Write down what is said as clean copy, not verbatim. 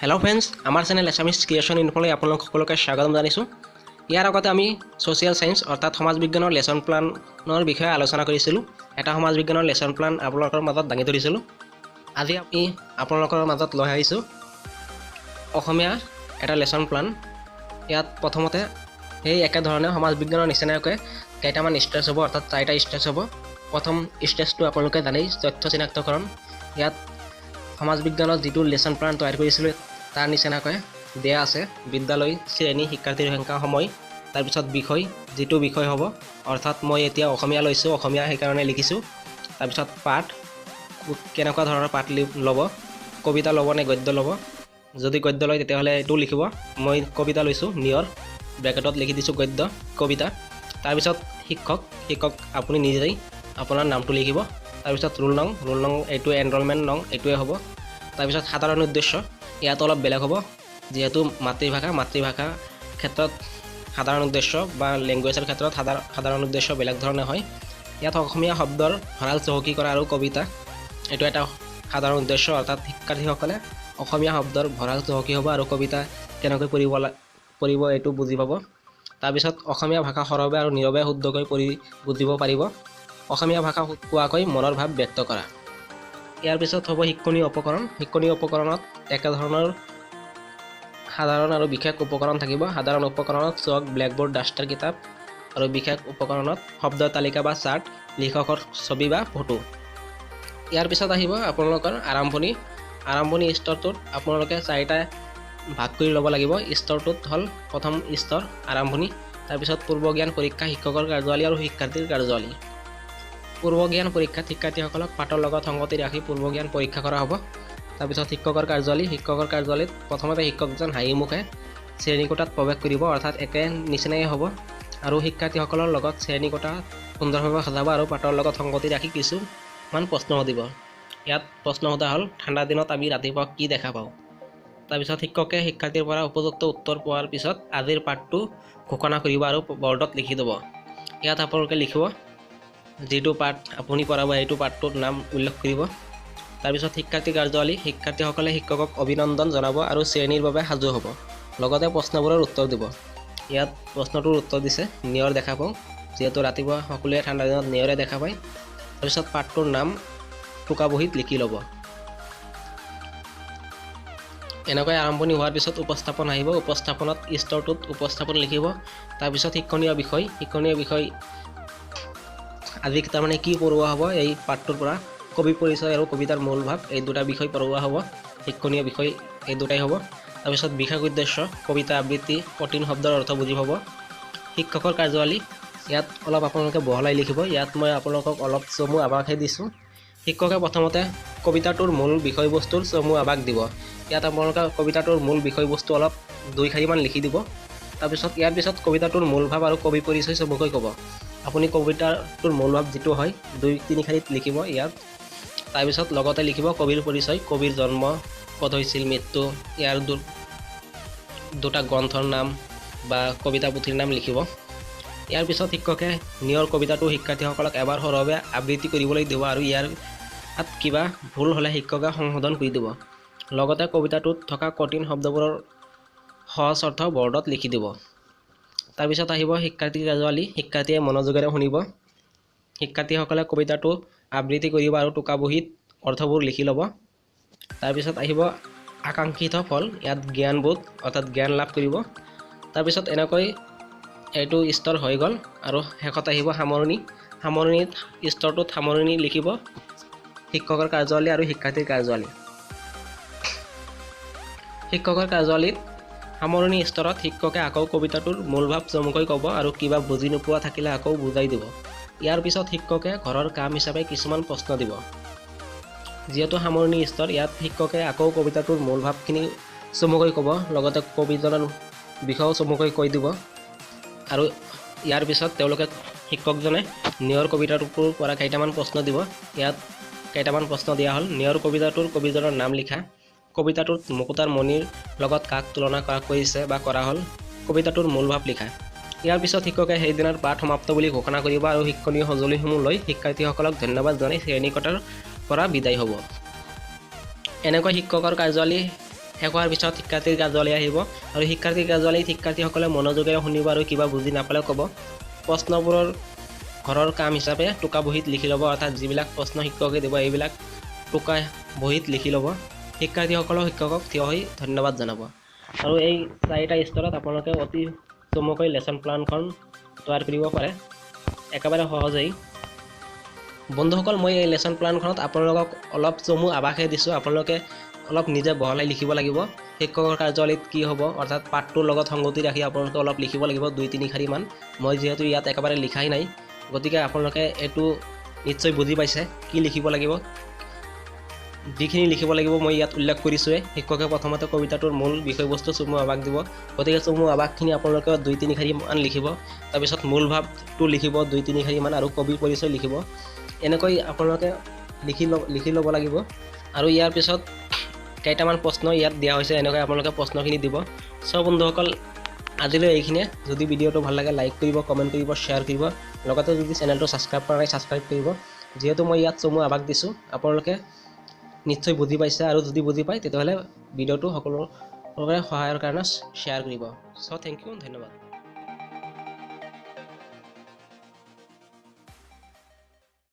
Hello' friends, আমাৰ channel এছামিছ creation ইনফলৈ আপোনালোক সকলোকে স্বাগতম জানিছোঁ। ইয়াৰ আগতে আমি ছ'চিয়েল ছায়েন্স অৰ্থাৎ সমাজ বিজ্ঞানৰ লেচন প্লানৰ বিষয়ে আলোচনা কৰিছিলোঁ। এটা সমাজ বিজ্ঞানৰ লেচন প্লান আপোনালোকৰ মাজত দাঙি ধৰিছিলোঁ। আজি আমি আপোনালোকৰ মাজত লৈ আহিছোঁ অসমীয়া এটা লেচন প্লান। ইয়াত প্ৰথমতে সেই একেধৰণে সমাজ বিজ্ঞানৰ নিচিনাকৈ কেইটামান ষ্টেজ হ'ব, অৰ্থাৎ 4টা ষ্টেজ হ'ব। প্ৰথম ষ্টেজটো আপোনালোকে জানেই, তথ্য চিনাক্তকৰণ। ইয়াত সমাজ বিজ্ঞানত যিটো লেচন প্লান তৈয়াৰ কৰিছিলোঁ তাৰ নিচিনাকৈ দিয়া আছে বিদ্যালয়, শ্ৰেণী, শিক্ষাৰ্থীৰ সংখ্যা, সময়, তাৰপিছত বিষয়, যিটো বিষয় হ'ব, অৰ্থাৎ মই এতিয়া অসমীয়া লৈছোঁ, অসমীয়া সেইকাৰণে লিখিছোঁ। তাৰপিছত পাঠ, কেনেকুৱা ধৰণৰ পাঠ ল'ব, কবিতা ল'ব নে গদ্য ল'ব, যদি গদ্য লয় তেতিয়াহ'লে এইটো লিখিব। মই কবিতা লৈছোঁ, নিয়ৰ ব্ৰেকেটত লিখি দিছোঁ গদ্য কবিতা। তাৰপিছত শিক্ষক আপুনি নিজেই আপোনাৰ নামটো লিখিব। তাৰপিছত ৰোল নং এইটো এনৰলমেণ্ট নং এইটোৱে হ'ব। তাৰপিছত সাধাৰণ উদ্দেশ্য, ইয়াত অলপ বেলেগ হ'ব, যিহেতু মাতৃভাষাৰ ক্ষেত্ৰত সাধাৰণ উদ্দেশ্য বা লেংগুৱেজৰ ক্ষেত্ৰত সাধাৰণ উদ্দেশ্য বেলেগ ধৰণে হয়। ইয়াত অসমীয়া শব্দৰ ভঁৰাল চহকী কৰা আৰু কবিতা, এইটো এটা সাধাৰণ উদ্দেশ্য, অৰ্থাৎ শিক্ষাৰ্থীসকলে অসমীয়া শব্দৰ ভঁৰাল চহকী হ'ব আৰু কবিতা কেনেকৈ পঢ়িব এইটো বুজি পাব। তাৰপিছত অসমীয়া ভাষা সৰবে আৰু নীৰৱে শুদ্ধকৈ পঢ়ি বুজিব পাৰিব। অসমীয়া ভাষা কোৱাকৈ মনৰ ভাৱ ব্যক্ত কৰা। ইয়াৰ পিছত হ'ব শিক্ষণীয় উপকৰণ। শিক্ষণীয় উপকৰণত একেধৰণৰ সাধাৰণ আৰু বিশেষ উপকৰণ থাকিব। সাধাৰণ উপকৰণত চক, ব্লেকবোৰ্ড, ডাষ্টাৰ, কিতাপ, আৰু বিশেষ উপকৰণত শব্দৰ তালিকা বা চাৰ্ট, লিখকৰ ছবি বা ফটো। ইয়াৰ পিছত আহিব আপোনালোকৰ আৰম্ভণি স্তৰটোত আপোনালোকে 4টা ভাগ কৰি ল'ব লাগিব। স্তৰটোত হ'ল প্ৰথম স্তৰ আৰম্ভণি, তাৰপিছত পূৰ্বজ্ঞান পৰীক্ষা, শিক্ষকৰ কাৰ্যাৱলী আৰু শিক্ষাৰ্থীৰ কাৰ্যাৱলী। পূৰ্বজ্ঞান পৰীক্ষাত শিক্ষাৰ্থীসকলক পাঠৰ লগত সংগতি ৰাখি পূৰ্বজ্ঞান পৰীক্ষা কৰা হ'ব। তাৰপিছত শিক্ষকৰ কাৰ্যাৱলীত প্ৰথমতে শিক্ষকজন হাঁহিমুখে শ্ৰেণীকোঠাত প্ৰৱেশ কৰিব, অৰ্থাৎ একে নিচিনাই হ'ব, আৰু শিক্ষাৰ্থীসকলৰ লগত শ্ৰেণীকোঠা সুন্দৰভাৱে সজাব আৰু পাঠৰ লগত সংগতি ৰাখি কিছুমান প্ৰশ্ন সুধিব। ইয়াত প্ৰশ্ন সোধা হ'ল, ঠাণ্ডা দিনত আমি ৰাতিপুৱা কি দেখা পাওঁ? তাৰপিছত শিক্ষকে শিক্ষাৰ্থীৰ পৰা উপযুক্ত উত্তৰ পোৱাৰ পিছত আজিৰ পাঠটো ঘোষণা কৰিব আৰু বৰ্ডত লিখি দিব। ইয়াত আপোনালোকে লিখিব যিটো পাঠ আপুনি পঢ়াব সেইটো পাঠটোৰ নাম উল্লেখ কৰিব। তাৰপিছত শিক্ষাৰ্থী কাৰ্যাৱলী, শিক্ষাৰ্থীসকলে শিক্ষকক অভিনন্দন জনাব আৰু শ্ৰেণীৰ বাবে সাজু হ'ব, লগতে প্ৰশ্নবোৰৰ উত্তৰ দিব। ইয়াত প্ৰশ্নটোৰ উত্তৰ দিছে নিয়ৰ দেখা পাওঁ, যিহেতু ৰাতিপুৱা সকলোৱে ঠাণ্ডা দিনত নিয়ৰে দেখা পায়। তাৰপিছত পাঠটোৰ নাম টোকা বহীত লিখি ল'ব। এনেকৈ আৰম্ভণি হোৱাৰ পিছত উপস্থাপন আহিব। উপস্থাপনত স্তৰটোত উপস্থাপন লিখিব। তাৰপিছত শিক্ষণীয় বিষয় আজি তাৰমানে কি পঢ়োৱা হ'ব, এই পাঠটোৰ পৰা কবি পৰিচয় আৰু কবিতাৰ মূল ভাৱ, এই 2টা বিষয় পঢ়োৱা হ'ব। শিক্ষণীয় বিষয় এই 2টাই হ'ব। তাৰপিছত বিশেষ উদ্দেশ্য, কবিতা আবৃত্তি, কঠিন শব্দৰ অৰ্থ বুজি পাব। শিক্ষকৰ কাৰ্যাৱলী, ইয়াত অলপ আপোনালোকে বহলাই লিখিব। ইয়াত মই আপোনালোকক অলপ চমু আভাসহে দিছোঁ। শিক্ষকে প্ৰথমতে কবিতাটোৰ মূল বিষয়বস্তুৰ চমু আভাস দিব। ইয়াত আপোনালোকে কবিতাটোৰ মূল বিষয়বস্তু অলপ 2 শাৰীমান লিখি দিব। তাৰপিছত ইয়াৰ পিছত কবিতাটোৰ মূল ভাৱ আৰু কবি পৰিচয় চমুকৈ ক'ব। আপুনি কবিতাটোৰ মূল ভাৱ যিটো হয় 2-3 শাৰীত লিখিব ইয়াত। তাৰপিছত লগতে লিখিব কবিৰ পৰিচয়, কবিৰ জন্ম, ক'ত হৈছিল, মৃত্যু, ইয়াৰ 2টা গ্ৰন্থৰ নাম বা কবিতা পুথিৰ নাম লিখিব। ইয়াৰ পিছত শিক্ষকে নিয়ৰ কবিতাটো শিক্ষাৰ্থীসকলক এবাৰ সৰহভাৱে আবৃত্তি কৰিবলৈ দিব আৰু ইয়াত কিবা ভুল হ'লে শিক্ষকে সংশোধন কৰি দিব। লগতে কবিতাটোত থকা কঠিন শব্দবোৰৰ সহজ অৰ্থ বৰ্ডত লিখি দিব। তাৰপিছত আহিব শিক্ষাৰ্থীৰ কাৰ্যাৱলী, শিক্ষাৰ্থীয়ে মনোযোগেৰে শুনিব। শিক্ষাৰ্থীসকলে কবিতাটো আবৃত্তি কৰিব আৰু টোকা বহীত অৰ্থবোৰ লিখি ল'ব। তাৰপিছত আহিব আকাংক্ষিত ফল, ইয়াত জ্ঞানবোধ অৰ্থাৎ জ্ঞান লাভ কৰিব। তাৰপিছত এনেকৈ এইটো স্তৰ হৈ গ'ল আৰু শেষত আহিব সামৰণিত স্তৰটোত সামৰণি লিখিব শিক্ষকৰ কাৰ্যাৱলী আৰু শিক্ষাৰ্থীৰ কাৰ্যাৱলী। শিক্ষকৰ কাৰ্যাৱলীত সামৰণি স্তৰত শিক্ষকে আকৌ কবিতাটোৰ মূল ভাৱ চমুকৈ ক'ব আৰু কিবা বুজি নোপোৱা থাকিলে আকৌ বুজাই দিব। ইয়াৰ পিছত শিক্ষকে ঘৰৰ কাম হিচাপে কিছুমান প্ৰশ্ন দিব। যিহেতু সামৰণি স্তৰ, ইয়াত শিক্ষকে আকৌ কবিতাটোৰ মূল ভাৱখিনি চমুকৈ ক'ব, লগতে কবিজনৰ বিষয়েও চমুকৈ কৈ দিব। আৰু ইয়াৰ পিছত শিক্ষকজনে নিয়ৰ কবিতাটোৰ পৰা কেইটামান প্ৰশ্ন দিব। ইয়াত কেইটামান প্ৰশ্ন দিয়া হ'ল, নিয়ৰ কবিতাটোৰ কবিজনৰ নাম লিখা, কবিতাটোত মুকুতাৰ মণিৰ লগত কাক তুলনা কৰিছে বা কৰা হ'ল, কবিতাটোৰ মূল ভাৱ লিখা। ইয়াৰ পিছত শিক্ষকে সেইদিনাৰ পাঠ সমাপ্ত বুলি ঘোষণা কৰিব আৰু শিক্ষণীয় সঁজুলিসমূহ লৈ শিক্ষাৰ্থীসকলক ধন্যবাদ জনাই শ্ৰেণীকোঠাৰ পৰা বিদায় হ'ব। এনেকৈ শিক্ষকৰ কাৰ্যাৱলী শেষ হোৱাৰ পিছত শিক্ষাৰ্থীৰ কাৰ্যালয় আহিব আৰু শিক্ষাৰ্থীৰ কাৰ্যালয়ত শিক্ষাৰ্থীসকলে মনোযোগেৰে শুনিব আৰু কিবা বুজি নাপালে ক'ব। প্ৰশ্নবোৰৰ ঘৰৰ কাম হিচাপে টোকা বহীত লিখি ল'ব, অৰ্থাৎ যিবিলাক প্ৰশ্ন শিক্ষকে দিব এইবিলাক টোকা বহীত লিখি ল'ব। শিক্ষাৰ্থীসকলেও শিক্ষকক থিয় হৈ ধন্যবাদ জনাব। আৰু এই 4টা স্তৰত আপোনালোকে অতি চমুকৈ লেচন প্লানখন তৈয়াৰ কৰিব পাৰে, একেবাৰে সহজেই। বন্ধুসকল, মই এই লেচন প্লানখনত আপোনালোকক অলপ চমু আভাসহে দিছোঁ। আপোনালোকে অলপ নিজে বহলাই লিখিব লাগিব। শিক্ষকৰ কাৰ্যালয়ত কি হ'ব, অৰ্থাৎ পাঠটোৰ লগত সংগতি ৰাখি আপোনালোকে অলপ লিখিব লাগিব 2-3 শাৰীমান। মই যিহেতু ইয়াত একেবাৰে লিখাই নাই, গতিকে আপোনালোকে এইটো নিশ্চয় বুজি পাইছে কি লিখিব লাগিব। যিখিনি লিখিব লাগিব মই ইয়াত উল্লেখ কৰিছোঁৱে। শিক্ষকে প্ৰথমতে কবিতাটোৰ মূল বিষয়বস্তু চমু আভাস দিব, গতিকে চমু আভাসখিনি আপোনালোকে 2-3 শাৰীমান লিখিব। তাৰপিছত মূল ভাৱটো লিখিব 2-3 শাৰীমান আৰু কবিৰ পৰিচয় লিখিব। এনেকৈ আপোনালোকে লিখি ল'ব লাগিব। আৰু ইয়াৰ পিছত কেইটামান প্ৰশ্ন ইয়াত দিয়া হৈছে, এনেকৈ আপোনালোকে প্ৰশ্নখিনি দিব। বন্ধুসকল, আজিলৈ এইখিনিয়ে। যদি ভিডিঅ'টো ভাল লাগে লাইক কৰিব, কমেণ্ট কৰিব, শ্বেয়াৰ কৰিব। লগতে যদি চেনেলটো ছাবস্ক্ৰাইব কৰা নাই ছাবস্ক্ৰাইব কৰিব। যিহেতু মই ইয়াত চমু আভাস দিছোঁ, আপোনালোকে নিশ্চয় বুজি পাইছে, আৰু যদি বুজি পায় তেতিয়াহ'লে ভিডিঅ'টো সকলোৰে সহায়ৰ কাৰণে শ্বেয়াৰ কৰিব। থেংক ইউ, ধন্যবাদ।